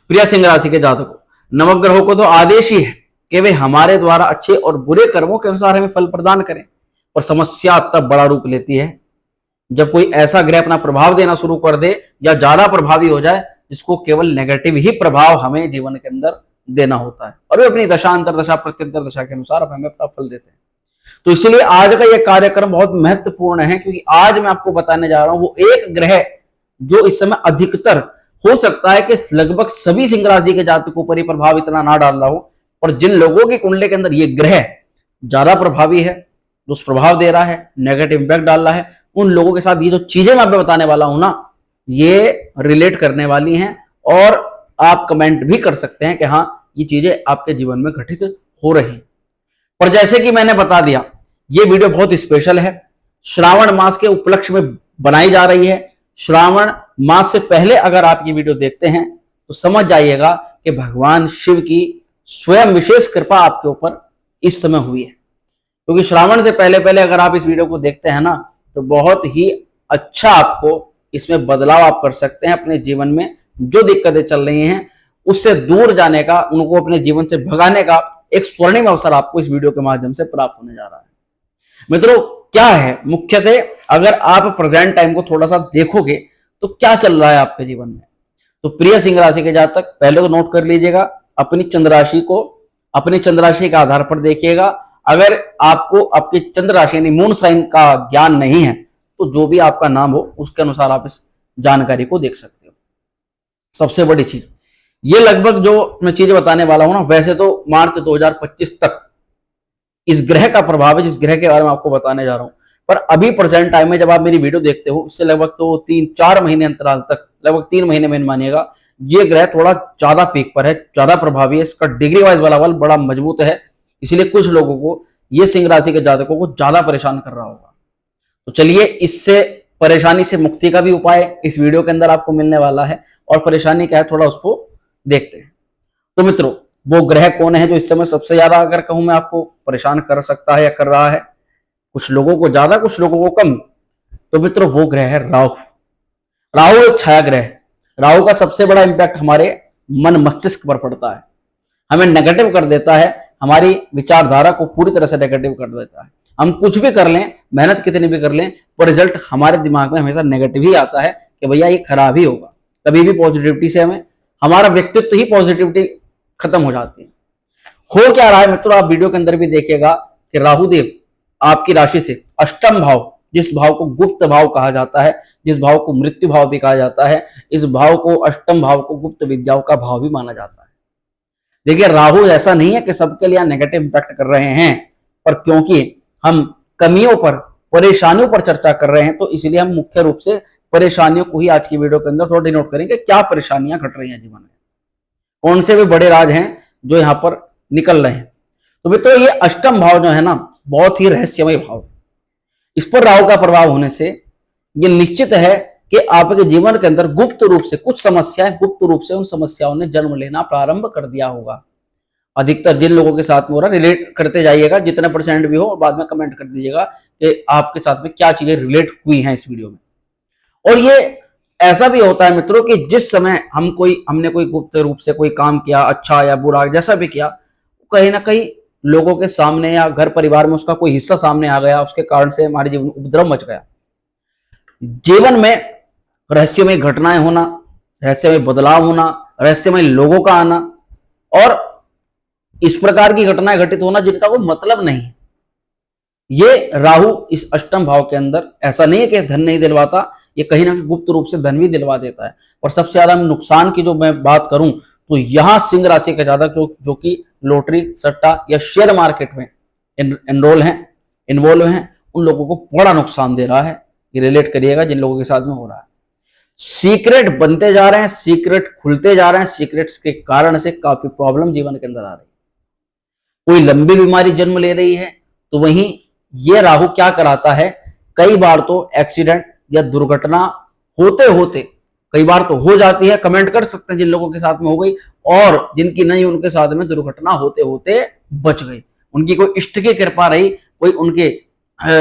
प्रिय सिंह राशि के जातकों, नवग्रहों को तो आदेश ही है कि वे हमारे द्वारा अच्छे और बुरे कर्मों के अनुसार हमें फल प्रदान करें, और समस्या तब बड़ा रूप लेती है जब कोई ऐसा ग्रह अपना प्रभाव देना शुरू कर दे या ज्यादा प्रभावी हो जाए जिसको केवल नेगेटिव ही प्रभाव हमें जीवन के अंदर देना होता है, और वे अपनी दशा अंतर दशा प्रत्यंतर दशा के अनुसार हमें अपना फल देते हैं। तो इसलिए आज का यह कार्यक्रम बहुत महत्वपूर्ण है, क्योंकि आज मैं आपको बताने जा रहा हूं वो एक ग्रह जो इस समय अधिकतर हो सकता है कि लगभग सभी सिंह राशि के जातकों पर ही प्रभाव इतना ना डाल रहा हो, पर जिन लोगों की कुंडली के अंदर ये ग्रह ज्यादा प्रभावी है, दुष्प्रभाव दे रहा है, नेगेटिव इंपैक्ट डाल रहा है, उन लोगों के साथ ये जो चीजें मैं आपको बताने वाला हूं ना, ये रिलेट करने वाली हैं, और आप कमेंट भी कर सकते हैं कि हाँ ये चीजें आपके जीवन में घटित हो रही। पर जैसे कि मैंने बता दिया, ये वीडियो बहुत स्पेशल है, श्रावण मास के उपलक्ष्य में बनाई जा रही है। श्रावण मास से पहले अगर आप ये वीडियो देखते हैं तो समझ जाइएगा कि भगवान शिव की स्वयं विशेष कृपा आपके ऊपर इस समय हुई है, क्योंकि श्रावण से पहले पहले अगर आप इस वीडियो को देखते हैं ना तो बहुत ही अच्छा आपको इसमें बदलाव आप कर सकते हैं। अपने जीवन में जो दिक्कतें चल रही हैं उससे दूर जाने का, उनको अपने जीवन से भगाने का एक स्वर्णिम अवसर आपको इस वीडियो के माध्यम से प्राप्त होने जा रहा है। मित्रों, क्या है मुख्यतः अगर आप प्रेजेंट टाइम को थोड़ा सा देखोगे तो क्या चल रहा है आपके जीवन में, तो प्रिय सिंह राशि के जातक पहले तो नोट कर लीजिएगा, अपनी चंद्र राशि को अपनी चंद्र राशि के आधार पर देखिएगा। अगर आपको आपकी चंद्र राशि यानी मून साइन का ज्ञान नहीं है तो जो भी आपका नाम हो उसके अनुसार आप इस जानकारी को देख सकते हो। सबसे बड़ी चीज ये, लगभग जो मैं चीजें बताने वाला हूं ना, वैसे तो मार्च 2025 तक इस ग्रह का प्रभाव है, जिस ग्रह के बारे में आपको बताने जा रहा हूं, पर अभी प्रेजेंट टाइम में जब आप मेरी वीडियो देखते हो उससे लगभग तो 3-4 महीने अंतराल तक, लगभग 3 महीने में मानिएगा, ये ग्रह थोड़ा ज्यादा पीक पर है, ज्यादा प्रभावी है, इसका डिग्री वाइज वाला बल बड़ा मजबूत है, इसलिए कुछ लोगों को, ये सिंह राशि के जातकों को ज्यादा परेशान कर रहा होगा। तो चलिए इससे परेशानी से मुक्ति का भी उपाय इस वीडियो के अंदर आपको मिलने वाला है, और परेशानी क्या है थोड़ा उसको देखते हैं। तो मित्रों, वो ग्रह कौन है जो इस समय सबसे ज्यादा, अगर कहूं मैं, आपको परेशान कर सकता है या कर रहा है, कुछ लोगों को ज्यादा कुछ लोगों को कम, तो मित्रों वो ग्रह है राहु। राहु एक छाया ग्रह है। राहु का सबसे बड़ा इंपैक्ट हमारे मन मस्तिष्क पर पड़ता है, हमें नेगेटिव कर देता है, हमारी विचारधारा को पूरी तरह से नेगेटिव कर देता है। हम कुछ भी कर लें, मेहनत कितनी भी कर लें, पर रिजल्ट हमारे दिमाग में हमेशा नेगेटिव ही आता है कि भैया ये खराब ही होगा। कभी भी पॉजिटिविटी से हमारा व्यक्तित्व ही पॉजिटिविटी खत्म हो जाती है। हो क्या रहा है मित्रों, आप वीडियो के अंदर भी देखिएगा कि राहुदेव आपकी राशि से अष्टम भाव, जिस भाव को गुप्त भाव कहा जाता है, जिस भाव को मृत्यु भाव भी कहा जाता है, इस भाव को, अष्टम भाव को गुप्त विद्याओं का भाव भी माना जाता है। देखिए, राहु ऐसा नहीं है कि सबके लिए नेगेटिव इंपैक्ट कर रहे हैं, पर क्योंकि हम कमियों पर, परेशानियों पर चर्चा कर रहे हैं तो इसलिए हम मुख्य रूप से परेशानियों को ही आज की वीडियो के अंदर थोड़ा डिनोट करेंगे। क्या परेशानियां घट रही हैं जीवन में, कौन से भी बड़े राज हैं जो यहाँ पर निकल रहे हैं। तो मित्रों, ये अष्टम भाव जो है ना, बहुत ही रहस्यमय भाव, इस पर राहु का प्रभाव होने से ये निश्चित है कि आपके जीवन के अंदर गुप्त रूप से कुछ समस्याएं, गुप्त रूप से उन समस्याओं ने जन्म लेना प्रारंभ कर दिया होगा। अधिकतर जिन लोगों के साथ में हो रहा है, रिलेट करते जाइएगा जितने % भी हो, और बाद में कमेंट कर दीजिएगा कि आपके साथ में क्या चीजें रिलेट हुई हैं इस वीडियो में। और ये ऐसा भी होता है मित्रों कि जिस समय हमने कोई गुप्त रूप से कोई काम किया, अच्छा या बुरा जैसा भी किया, कहीं ना कहीं लोगों के सामने या घर परिवार में उसका कोई हिस्सा सामने आ गया, उसके कारण से हमारे जीवन में उपद्रव मच गया। जीवन में रहस्यमय घटनाएं होना, रहस्यमय बदलाव होना, रहस्यमय लोगों का आना, और इस प्रकार की घटनाएं घटित होना जिनका कोई मतलब नहीं है। ये राहु इस अष्टम भाव के अंदर, ऐसा नहीं है कि धन नहीं दिलवाता, ये कहीं ना कहीं गुप्त रूप से धन भी दिलवा देता है। और सबसे ज्यादा नुकसान की जो मैं बात करूं तो यहां सिंह राशि के जातक जो कि लॉटरी, सट्टा या शेयर मार्केट में इन्वॉल्व हैं, उन लोगों को बड़ा नुकसान दे रहा है। ये रिलेट करिएगा जिन लोगों के साथ में हो रहा है। सीक्रेट बनते जा रहे हैं, सीक्रेट खुलते जा रहे हैं, सीक्रेट्स के कारण से काफी प्रॉब्लम जीवन के अंदर आ रही है। कोई लंबी बीमारी जन्म ले रही है तो वहीं ये राहु क्या कराता है, कई बार तो एक्सीडेंट या दुर्घटना होते होते, कई बार तो हो जाती है, कमेंट कर सकते हैं जिन लोगों के साथ में हो गई, और जिनकी नहीं उनके साथ में दुर्घटना होते होते बच गई। उनकी कोई इष्ट की कृपा रही, कोई उनके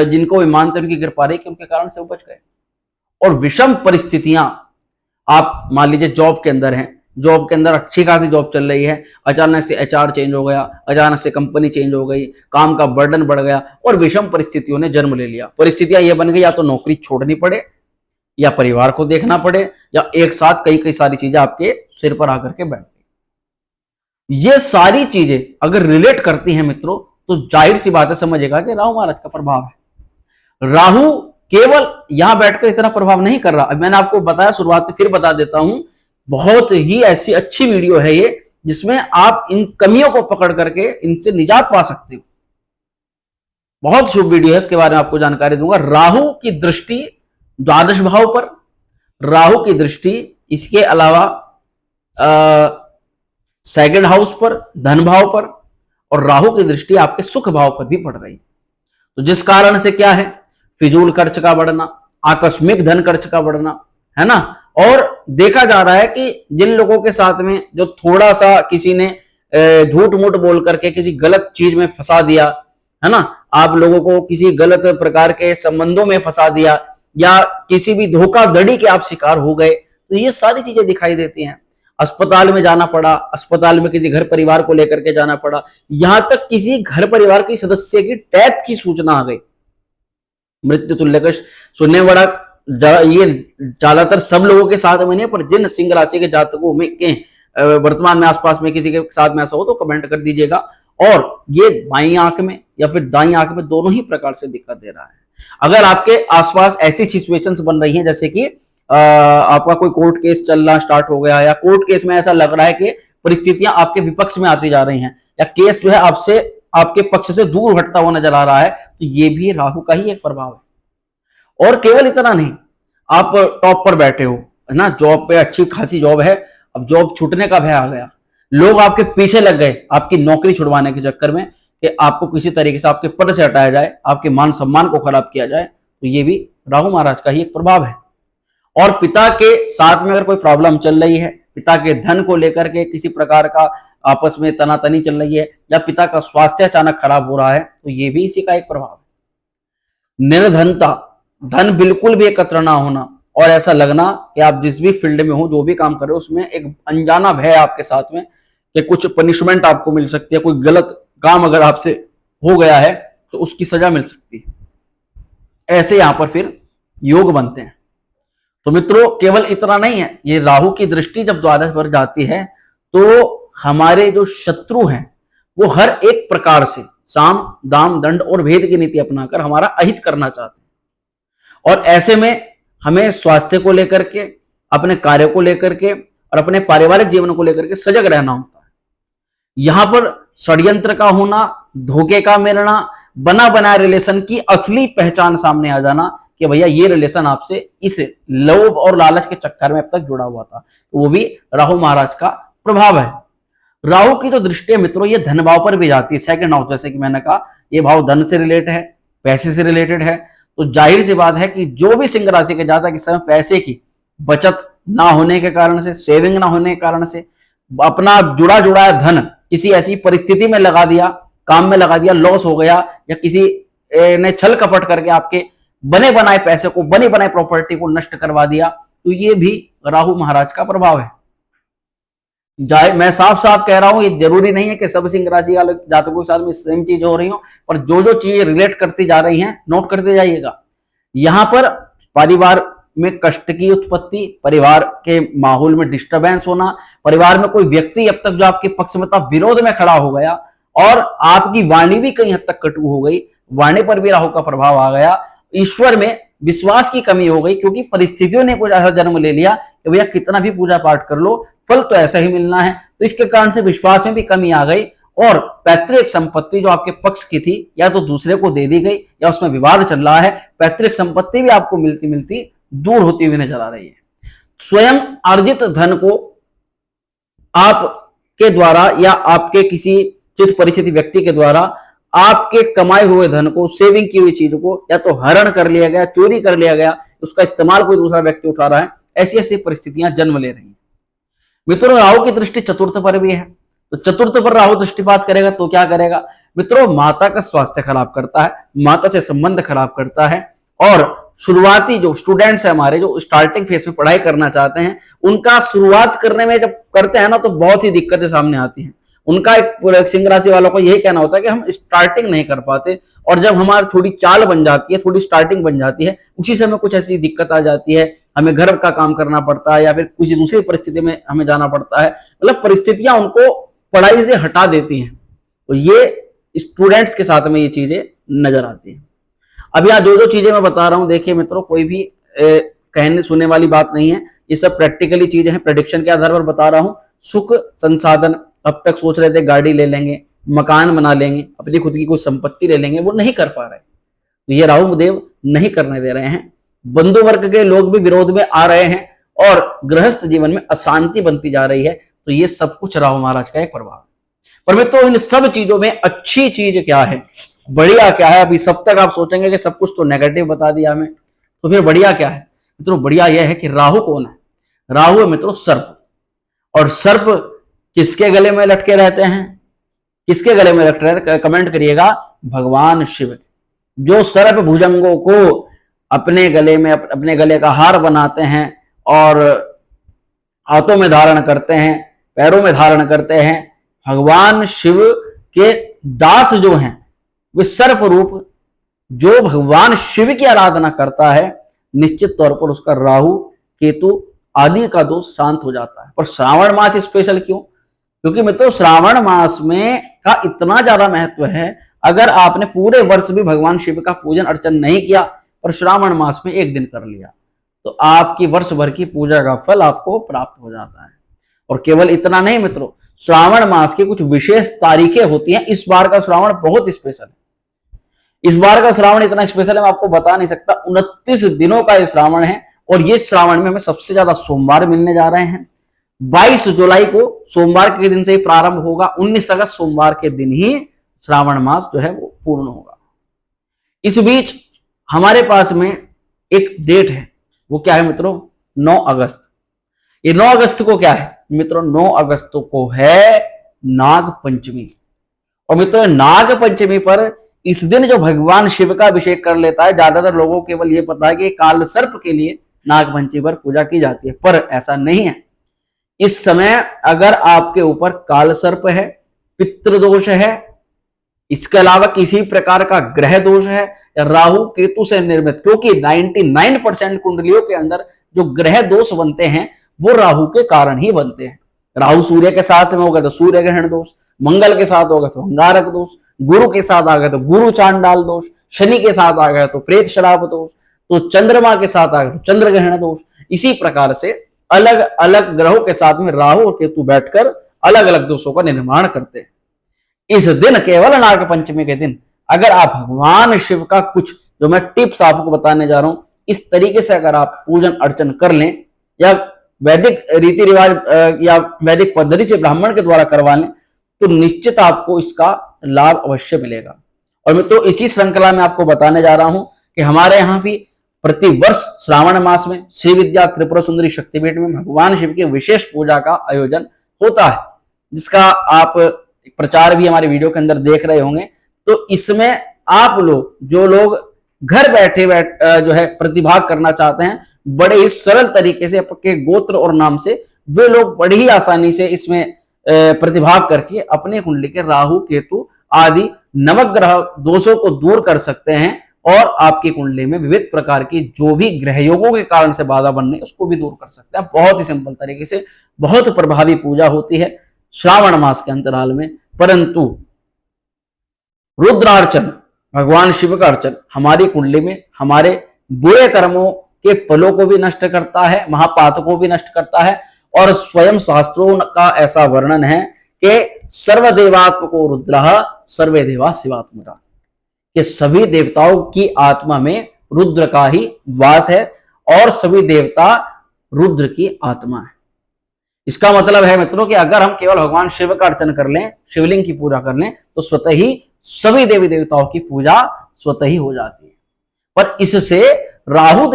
जिनको भी मानते उनकी कृपा रही कि उनके कारण से वो बच गए। और विषम परिस्थितियां, आप मान लीजिए जॉब के अंदर हैं जॉब के अंदर अच्छी खासी जॉब चल रही है, अचानक से एचआर चेंज हो गया, अचानक से कंपनी चेंज हो गई, काम का बर्डन बढ़ गया और विषम परिस्थितियों ने जन्म ले लिया। परिस्थितियां ये बन गई या तो नौकरी छोड़नी पड़े, या परिवार को देखना पड़े, या एक साथ कई कई सारी चीजें आपके सिर पर आकर के बैठ गई। ये सारी चीजें अगर रिलेट करती हैं मित्रों, तो जाहिर सी बात है, समझेगा कि राहु महाराज का प्रभाव है। राहु केवल यहां बैठकर इतना प्रभाव नहीं कर रहा। अब मैंने आपको बताया शुरुआत में, फिर बता देता हूं, बहुत ही ऐसी अच्छी वीडियो है ये, जिसमें आप इन कमियों को पकड़ करके इनसे निजात पा सकते हो। बहुत शुभ वीडियो है, इसके बारे में आपको जानकारी दूंगा। राहु की दृष्टि द्वादश भाव पर, राहु की दृष्टि इसके अलावा सेकंड हाउस पर, धन भाव पर, और राहु की दृष्टि आपके सुख भाव पर भी पड़ रही है। तो जिस कारण से क्या है, फिजूल खर्च का बढ़ना, आकस्मिक धन खर्च का बढ़ना, है ना। और देखा जा रहा है कि जिन लोगों के साथ में जो थोड़ा सा किसी ने झूठ मूठ बोल करके किसी गलत चीज में फंसा दिया, है ना, आप लोगों को किसी गलत प्रकार के संबंधों में फंसा दिया, या किसी भी धोखाधड़ी के आप शिकार हो गए, तो ये सारी चीजें दिखाई देती हैं। अस्पताल में जाना पड़ा, अस्पताल में किसी घर परिवार को लेकर के जाना पड़ा, यहां तक किसी घर परिवार के सदस्य की डेथ की सूचना आ गई, मृत्यु तुल्य कष्ट सुनने वाला। ये ज्यादातर सब लोगों के साथ में नहीं, पर जिन सिंह राशि के जातकों में के वर्तमान में आसपास में किसी के साथ में ऐसा हो तो कमेंट कर दीजिएगा। और ये बाईं आंख में या फिर दाईं आंख में, दोनों ही प्रकार से दिक्कत दे रहा है। अगर आपके आसपास ऐसी सिचुएशंस बन रही हैं, जैसे कि आपका कोई कोर्ट केस चलना स्टार्ट हो गया, या कोर्ट केस में ऐसा लग रहा है कि परिस्थितियां आपके विपक्ष में आती जा रही हैं, या केस जो है आपसे आपके पक्ष से दूर हटता हुआ नजर आ रहा है, तो ये भी राहु का ही एक प्रभाव है। और केवल इतना नहीं, आप टॉप पर बैठे हो, है ना, जॉब पे अच्छी खासी जॉब है, अब जॉब छूटने का भय आ गया, लोग आपके पीछे लग गए आपकी नौकरी छुड़वाने के चक्कर में, कि आपको किसी तरीके से आपके पद से हटाया जाए, आपके मान सम्मान को खराब किया जाए, तो ये भी राहु महाराज का ही एक प्रभाव है। और पिता के साथ में अगर कोई प्रॉब्लम चल रही है, पिता के धन को लेकर के किसी प्रकार का आपस में तनातनी चल रही है, या पिता का स्वास्थ्य अचानक खराब हो रहा है, तो ये भी इसी का एक प्रभाव है। निर्धनता, धन बिल्कुल भी एकत्र ना होना, और ऐसा लगना कि आप जिस भी फील्ड में हो, जो भी काम कर रहे हो, उसमें एक अनजाना भय आपके साथ में कि कुछ पनिशमेंट आपको मिल सकती है, कोई गलत काम अगर आपसे हो गया है तो उसकी सजा मिल सकती है। ऐसे यहां पर फिर योग बनते हैं। तो मित्रों, केवल इतना नहीं है, ये राहु की दृष्टि जब द्वादश पर जाती है, तो हमारे जो शत्रु हैं वो हर एक प्रकार से साम दाम दंड और भेद की नीति अपनाकर हमारा अहित करना चाहते हैं। और ऐसे में हमें स्वास्थ्य को लेकर के, अपने कार्य को लेकर के और अपने पारिवारिक जीवन को लेकर के सजग रहना होता है। यहां पर षड्यंत्र का होना, धोखे का मिलना, बना बनाए रिलेशन की असली पहचान सामने आ जाना कि भैया ये रिलेशन आपसे इस लोभ और लालच के चक्कर में अब तक जुड़ा हुआ था, तो वो भी राहु महाराज का प्रभाव है। राहु की जो दृष्टि है मित्रों, ये धन भाव पर भी जाती है, सेकंड हाउस, जैसे कि मैंने कहा, ये भाव धन से रिलेटेड है, पैसे से रिलेटेड है। तो जाहिर सी बात है कि जो भी सिंह राशि के जातक इस समय पैसे की बचत ना होने के कारण से, सेविंग ना होने के कारण से, अपना जुड़ा जुड़ा धन किसी ऐसी परिस्थिति में लगा दिया, काम में लगा दिया, लॉस हो गया, या किसी ने छल कपट करके आपके बने बनाए पैसे को, बनी बनाई प्रॉपर्टी को नष्ट करवा दिया, तो ये भी राहु महाराज का प्रभाव है। मैं साफ साफ कह रहा हूं, ये जरूरी नहीं है कि सब सिंह राशि वाले जातकों के साथ में सेम चीज हो रही हो, पर जो जो चीजें रिलेट करती जा रही हैं, नोट करते जाइएगा। यहां पर परिवार में कष्ट की उत्पत्ति, परिवार के माहौल में डिस्टरबेंस होना, परिवार में कोई व्यक्ति अब तक जो आपके पक्ष में था विरोध में खड़ा हो गया, और आपकी वाणी भी कहीं हद तक कटु हो गई, वाणी पर भी राहु का प्रभाव आ गया। ईश्वर में विश्वास की कमी हो गई, क्योंकि परिस्थितियों ने कुछ ऐसा जन्म ले लिया कि भैया कितना भी पूजा पाठ कर लो, फल तो ऐसा ही मिलना है। तो इसके कारण से विश्वास में भी कमी आ गई, और पैतृक संपत्ति जो आपके पक्ष की थी, या तो दूसरे को दे दी गई, या उसमें विवाद चल रहा है, पैतृक संपत्ति भी आपको मिलती मिलती दूर होती हुई नजर आ रही है। स्वयं अर्जित धन को आपके द्वारा या आपके किसी चित परिचित व्यक्ति के द्वारा आपके कमाए हुए धन को, सेविंग की हुई चीजों को या तो हरण कर लिया गया, चोरी कर लिया गया, उसका इस्तेमाल कोई दूसरा व्यक्ति उठा रहा है। ऐसी ऐसी परिस्थितियां जन्म ले रही हैं। मित्रों, राहु की दृष्टि चतुर्थ पर भी है, तो चतुर्थ पर राहु दृष्टिपात करेगा तो क्या करेगा मित्रों, माता का स्वास्थ्य खराब करता है, माता से संबंध खराब करता है, और शुरुआती जो स्टूडेंट्स है हमारे, जो स्टार्टिंग फेज में पढ़ाई करना चाहते हैं, उनका शुरुआत करने में जब करते हैं ना तो बहुत ही दिक्कतें सामने आती हैं। उनका एक सिंह राशि वालों को यही कहना होता है कि हम स्टार्टिंग नहीं कर पाते, और जब हमारी थोड़ी चाल बन जाती है, थोड़ी स्टार्टिंग बन जाती है, उसी समय कुछ ऐसी दिक्कत आ जाती है, हमें घर का काम करना पड़ता है या फिर किसी दूसरी परिस्थिति में हमें जाना पड़ता है, मतलब परिस्थितियां उनको पढ़ाई से हटा देती हैं। तो ये स्टूडेंट्स के साथ में ये चीजें नजर आती हैं। अब यहाँ जो जो चीजें मैं बता रहा हूं, देखिए मित्रों, कोई भी कहने सुनने वाली बात नहीं है, ये सब प्रैक्टिकली चीजें हैं, प्रेडिक्शन के आधार पर बता रहा हूं। सुख संसाधन, अब तक सोच रहे थे गाड़ी ले लेंगे, मकान बना लेंगे, अपनी खुद की कोई संपत्ति ले लेंगे, वो नहीं कर पा रहे, तो ये राहु देव नहीं करने दे रहे हैं। बंधु वर्ग के लोग भी विरोध में आ रहे हैं और गृहस्थ जीवन में अशांति बनती जा रही है। तो ये सब कुछ राहु महाराज का एक प्रभाव। पर मैं तो इन सब चीजों में अच्छी चीज क्या है, बढ़िया क्या है? अभी सब तक आप सोचेंगे कि सब कुछ तो नेगेटिव बता दिया हमें, तो फिर बढ़िया क्या है मित्रों? बढ़िया यह है कि राहु कौन है? राहु है मित्रों सर्प। और सर्प किसके गले में लटके रहते हैं? किसके गले में लटके रहते हैं? कमेंट करिएगा, भगवान शिव। जो सर्प भुजंगों को अपने गले में, अपने गले का हार बनाते हैं और हाथों में धारण करते हैं, पैरों में धारण करते हैं, भगवान शिव के दास जो हैं, वे सर्प रूप जो भगवान शिव की आराधना करता है, निश्चित तौर पर उसका राहु केतु आदि का दोष शांत हो जाता है। पर श्रावण मास स्पेशल क्यों? क्योंकि मित्रों श्रावण मास में का इतना ज्यादा महत्व है। अगर आपने पूरे वर्ष भी भगवान शिव का पूजन अर्चन नहीं किया, पर श्रावण मास में एक दिन कर लिया, तो आपकी वर्ष भर की पूजा का फल आपको प्राप्त हो जाता है। और केवल इतना नहीं मित्रों, श्रावण मास की कुछ विशेष तारीखें होती हैं। इस बार का श्रावण बहुत स्पेशल है। इस बार का श्रावण इतना स्पेशल है, मैं आपको बता नहीं सकता। 29 दिनों का ये श्रावण है, और ये श्रावण में हमें सबसे ज्यादा सोमवार मिलने जा रहे हैं। 22 जुलाई को सोमवार के दिन से ही प्रारंभ होगा, 19 अगस्त सोमवार के दिन ही श्रावण मास जो है वो पूर्ण होगा। इस बीच हमारे पास में एक डेट है, वो क्या है मित्रों? 9 अगस्त। ये 9 अगस्त को क्या है मित्रों? 9 अगस्त को है नाग पंचमी। और मित्रों नाग पंचमी पर इस दिन जो भगवान शिव का अभिषेक कर लेता है, ज्यादातर लोगों को केवल ये पता है कि काल सर्प के लिए नाग पंचमी पर पूजा की जाती है, पर ऐसा नहीं है। इस समय अगर आपके ऊपर काल सर्प है, पितृदोष है, इसके अलावा किसी प्रकार का ग्रह दोष है, या राहु केतु से निर्मित, क्योंकि 99% कुंडलियों के अंदर जो ग्रह दोष बनते हैं वो राहु के कारण ही बनते हैं। राहु सूर्य के साथ में होगा तो सूर्य ग्रहण दोष, मंगल के साथ होगा तो अंगारक दोष, गुरु के साथ आ गया तो गुरु चांडाल दोष, शनि के साथ आ गया तो प्रेत शराब दोष, तो चंद्रमा के साथ आ गया तो चंद्र ग्रहण दोष। इसी प्रकार से अलग अलग ग्रहों के साथ में राहु और केतु बैठकर अलग अलग दोषों का निर्माण करते हैं। इस दिन, केवल नाग पंचमी के दिन, अगर आप भगवान शिव का कुछ जो मैं टिप्स आपको बताने जा रहा हूं, इस तरीके से अगर आप पूजन अर्चन कर लें, या वैदिक रीति रिवाज या वैदिक पद्धति से ब्राह्मण के द्वारा करवा लें, तो निश्चित आपको इसका लाभ अवश्य मिलेगा। और मैं तो इसी श्रृंखला में आपको बताने जा रहा हूं कि हमारे यहाँ भी प्रतिवर्ष श्रावण मास में श्री विद्या त्रिपुरा सुंदरी शक्तिपीठ में भगवान शिव की विशेष पूजा का आयोजन होता है, जिसका आप प्रचार भी हमारे वीडियो के अंदर देख रहे होंगे। तो इसमें आप लोग, जो लोग घर बैठे जो है प्रतिभाग करना चाहते हैं, बड़े ही सरल तरीके से आपके गोत्र और नाम से वे लोग बड़ी ही आसानी से इसमें प्रतिभाग करके अपने कुंडली के राहु केतु आदि नवग्रह दोषों को दूर कर सकते हैं, और आपकी कुंडली में विविध प्रकार की जो भी ग्रह योगों के कारण से बाधा बन रही है उसको भी दूर कर सकते हैं। बहुत ही सिंपल तरीके से बहुत प्रभावी पूजा होती है श्रावण मास के अंतराल में। परंतु रुद्रार्चन, भगवान शिव का अर्चन हमारी कुंडली में हमारे बुरे कर्मों के फलों को भी नष्ट करता है, महापातकों को भी नष्ट करता है। और स्वयं शास्त्रों का ऐसा वर्णन है कि सर्वदेवात्मको रुद्रः सर्वे देवा शिवात्मका, कि सभी देवताओं की आत्मा में रुद्र का ही वास है, और सभी देवता रुद्र की आत्मा है। इसका मतलब है मित्रों कि अगर हम केवल भगवान शिव का अर्चन कर लें, शिवलिंग की पूजा कर लें, तो स्वतः ही सभी देवी देवताओं की पूजा स्वतः ही हो जाती है। पर इससे राहु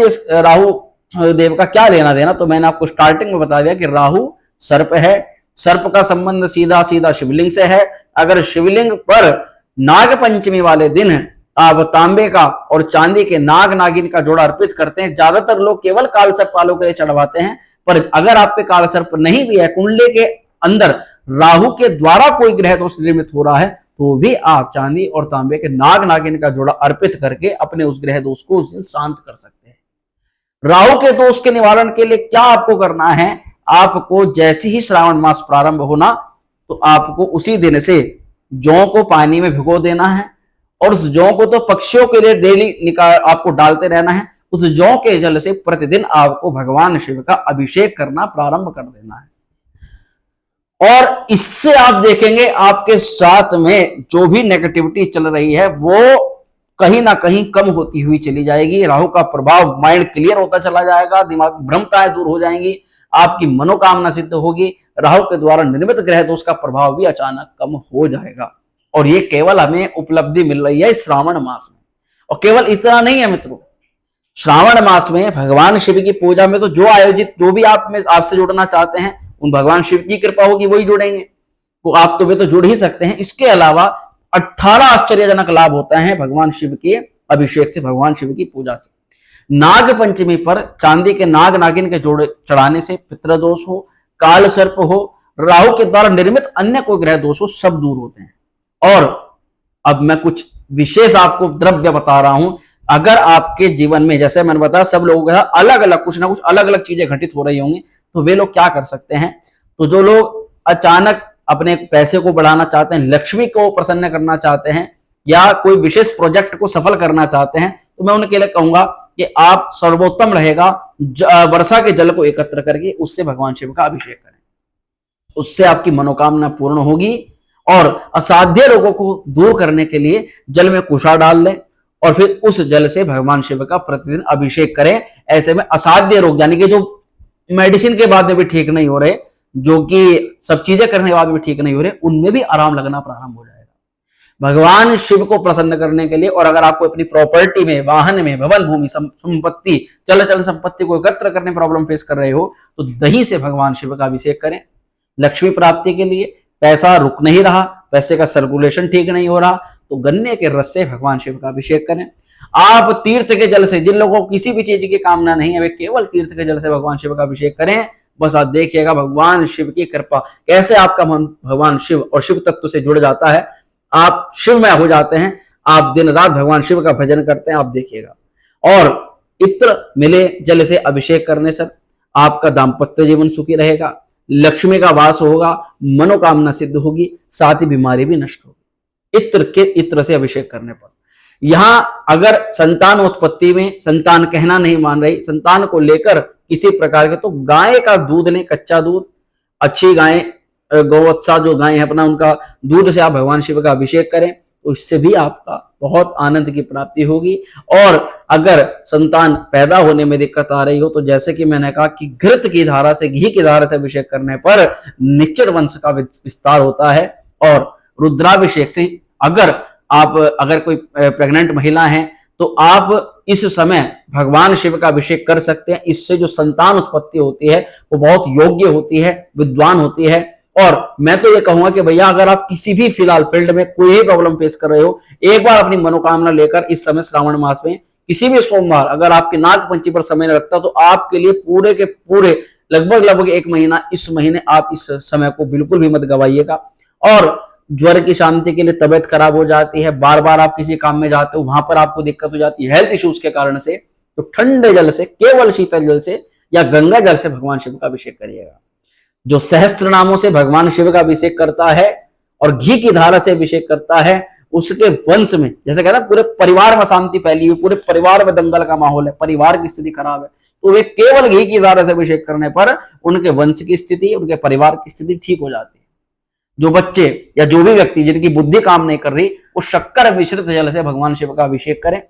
देव का क्या लेना देना? तो मैंने आपको स्टार्टिंग में बता दिया कि राहु सर्प है, सर्प का संबंध सीधा सीधा शिवलिंग से है। अगर शिवलिंग पर नाग पंचमी वाले दिन आप तांबे का और चांदी के नाग नागिन का जोड़ा अर्पित करते हैं। ज्यादातर लोग केवल काल सर्प वालों के लिए चढ़वाते हैं, पर अगर आप पे काल सर्प नहीं भी है, कुंडली के अंदर राहु के द्वारा कोई ग्रह दोष निर्मित हो रहा है, तो भी आप चांदी और तांबे के नाग नागिन का जोड़ा अर्पित करके अपने उस ग्रह दोष को उस दिन शांत कर सकते हैं। राहु के दोष के निवारण के लिए क्या आपको करना है, आपको जैसे ही श्रावण मास प्रारंभ होना तो आपको उसी दिन से जौ को पानी में भिगो देना है, और उस जौ को तो पक्षियों के लिए डेली आपको डालते रहना है। उस जौ के जल से प्रतिदिन आपको भगवान शिव का अभिषेक करना प्रारंभ कर देना है, और इससे आप देखेंगे आपके साथ में जो भी नेगेटिविटी चल रही है वो कहीं ना कहीं कम होती हुई चली जाएगी। राहु का प्रभाव, माइंड क्लियर होता चला जाएगा, दिमाग भ्रमताएं दूर हो जाएंगी, आपकी मनोकामना सिद्ध होगी, राहु के द्वारा निर्मित ग्रह दोष का प्रभाव भी अचानक कम हो जाएगा। और ये केवल हमें उपलब्धि मिल रही है श्रावण मास में। और केवल इतना नहीं है मित्रों, श्रावण मास में भगवान शिव की पूजा में तो जो भी आप में आपसे जुड़ना चाहते हैं, उन भगवान शिव की कृपा होगी वही जुड़ेंगे, तो आप तो वे तो जुड़ ही सकते हैं। इसके अलावा 18 आश्चर्यजनक लाभ होता है भगवान शिव के अभिषेक से, भगवान शिव की पूजा से। नाग पंचमी पर चांदी के नाग नागिन के जोड़े चढ़ाने से पितृदोष हो, काल सर्प हो, राहु के द्वारा निर्मित अन्य कोई ग्रह दोष हो, सब दूर होते हैं। और अब मैं कुछ विशेष आपको द्रव्य बता रहा हूं। अगर आपके जीवन में, जैसे मैंने बताया, सब लोगों के साथ अलग अलग कुछ ना कुछ अलग अलग चीजें घटित हो रही होंगी, तो वे लोग क्या कर सकते हैं, तो जो लोग अचानक अपने पैसे को बढ़ाना चाहते हैं, लक्ष्मी को प्रसन्न करना चाहते हैं, या कोई विशेष प्रोजेक्ट को सफल करना चाहते हैं, तो मैं उनके लिए कहूंगा कि आप सर्वोत्तम रहेगा वर्षा के जल को एकत्र करके उससे भगवान शिव का अभिषेक करें। उससे आपकी मनोकामना पूर्ण होगी, और असाध्य रोगों को दूर करने के लिए जल में कुशा डाल लें और फिर उस जल से भगवान शिव का प्रतिदिन अभिषेक करें। ऐसे में असाध्य रोग, यानी कि जो मेडिसिन के बाद में भी ठीक नहीं हो रहे, जो कि सब चीजें करने के बाद भी ठीक नहीं हो रहे, उनमें भी आराम लगना प्रारंभ हो जाएगा। भगवान शिव को प्रसन्न करने के लिए, और अगर आपको अपनी प्रॉपर्टी में, वाहन में, भवन भूमि संपत्ति, चल संपत्ति को एकत्र करने प्रॉब्लम फेस कर रहे हो, तो दही से भगवान शिव का अभिषेक करें। लक्ष्मी प्राप्ति के लिए, पैसा रुक नहीं रहा, पैसे का सर्कुलेशन ठीक नहीं हो रहा, तो गन्ने के रस से भगवान शिव का अभिषेक करें। आप तीर्थ के जल से, जिन लोगों को किसी भी चीज की कामना नहीं है, वे केवल तीर्थ के जल से भगवान शिव का अभिषेक करें। बस आप देखिएगा भगवान शिव की कृपा कैसे आपका मन भगवान शिव और शिव तत्व से जुड़ जाता है, आप शिवमय हो जाते हैं, आप दिन रात भगवान शिव का भजन करते हैं, आप देखिएगा। और इत्र मिले जल से अभिषेक करने से आपका दाम्पत्य जीवन सुखी रहेगा, लक्ष्मी का वास होगा, मनोकामना सिद्ध होगी, साथ ही बीमारी भी नष्ट होगी इत्र से अभिषेक करने पर। यहां अगर संतान उत्पत्ति में संतान कहना नहीं मान रही, संतान को लेकर किसी प्रकार के, तो गाय का दूध लें, कच्चा दूध, अच्छी गाय, गौवत्सा जो गाय है अपना, उनका दूध से आप भगवान शिव का अभिषेक करें, तो इससे भी आपका बहुत आनंद की प्राप्ति होगी। और अगर संतान पैदा होने में दिक्कत आ रही हो, तो जैसे कि मैंने कहा कि घृत की धारा से, घी की धारा से अभिषेक करने पर निश्चित वंश का विस्तार होता है। और रुद्राभिषेक से अगर कोई प्रेग्नेंट महिला है, तो आप इस समय भगवान शिव का अभिषेक कर सकते हैं। इससे जो संतान उत्पत्ति होती है वो बहुत योग्य होती है, विद्वान होती है। और मैं तो ये कहूंगा कि भैया, अगर आप किसी भी फिलहाल फील्ड में कोई भी प्रॉब्लम फेस कर रहे हो, एक बार अपनी मनोकामना लेकर इस समय श्रावण मास में किसी भी सोमवार, अगर आपके नाग पंचमी पर समय लगता, तो आपके लिए पूरे के पूरे लगभग 1 महीना, इस महीने आप इस समय को बिल्कुल भी मत गवाइएगा। और ज्वर की शांति के लिए, तबियत खराब हो जाती है, बार बार आप किसी काम में जाते हो, वहां पर आपको दिक्कत हो जाती है हेल्थ इश्यूज के कारण से, तो ठंडे जल से, केवल शीतल जल से या गंगा जल से भगवान शिव का अभिषेक करिएगा। जो सहस्त्र नामों से भगवान शिव का अभिषेक करता है और घी की धारा से अभिषेक करता है, उसके वंश में, जैसे कहना, पूरे परिवार में शांति फैली हुई, पूरे परिवार में दंगल का माहौल है, परिवार की स्थिति खराब है, तो वे केवल घी की धारा से अभिषेक करने पर उनके वंश की स्थिति, उनके परिवार की स्थिति ठीक हो जाती है। जो बच्चे या जो भी व्यक्ति जिनकी बुद्धि काम नहीं कर रही, वो शक्कर मिश्रित जल से भगवान शिव का अभिषेक करें,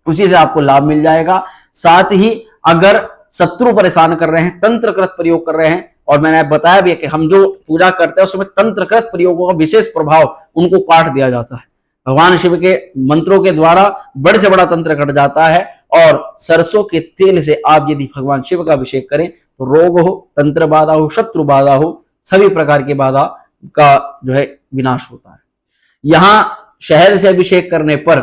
उसी से आपको लाभ मिल जाएगा। साथ ही अगर शत्रु परेशान कर रहे हैं, तंत्रकृत प्रयोग कर रहे हैं, और मैंने बताया भी है कि हम जो पूजा करते हैं उसमें तंत्रकृत प्रयोगों का विशेष प्रभाव उनको काट दिया जाता है। भगवान शिव के मंत्रों के द्वारा बड़े से बड़ा तंत्र कट जाता है। और सरसों के तेल से आप यदि भगवान शिव का अभिषेक करें, तो रोग हो, तंत्र बाधा हो, शत्रु बाधा हो, सभी प्रकार की बाधा का जो है विनाश होता है। यहां शहद से अभिषेक करने पर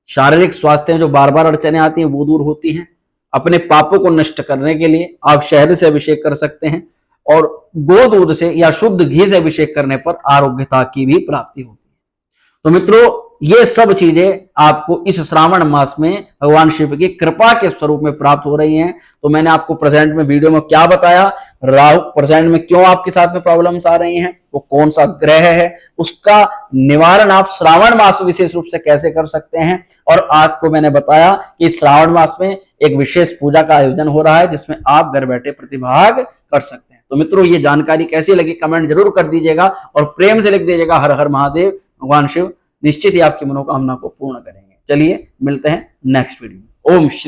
शारीरिक स्वास्थ्य में जो बार बार अड़चने आती हैं वो दूर होती हैं। अपने पापों को नष्ट करने के लिए आप शहद से अभिषेक कर सकते हैं और गोदूध से या शुद्ध घी से अभिषेक करने पर आरोग्यता की भी प्राप्ति होती है। तो मित्रों, ये सब चीजें आपको इस श्रावण मास में भगवान शिव की कृपा के स्वरूप में प्राप्त हो रही हैं। तो मैंने आपको प्रेजेंट में वीडियो में क्या बताया, राहु प्रेजेंट में क्यों आपके साथ में प्रॉब्लम्स आ रही हैं, वो कौन सा ग्रह है, उसका निवारण आप श्रावण मास में विशेष रूप से कैसे कर सकते हैं। और आज को मैंने बताया कि श्रावण मास में एक विशेष पूजा का आयोजन हो रहा है जिसमें आप घर बैठे प्रतिभाग कर सकते हैं। तो मित्रों, ये जानकारी कैसी लगी कमेंट जरूर कर दीजिएगा और प्रेम से लिख दीजिएगा हर हर महादेव। भगवान शिव निश्चित ही आपकी मनोकामना को पूर्ण करेंगे। चलिए मिलते हैं नेक्स्ट वीडियो में। ओम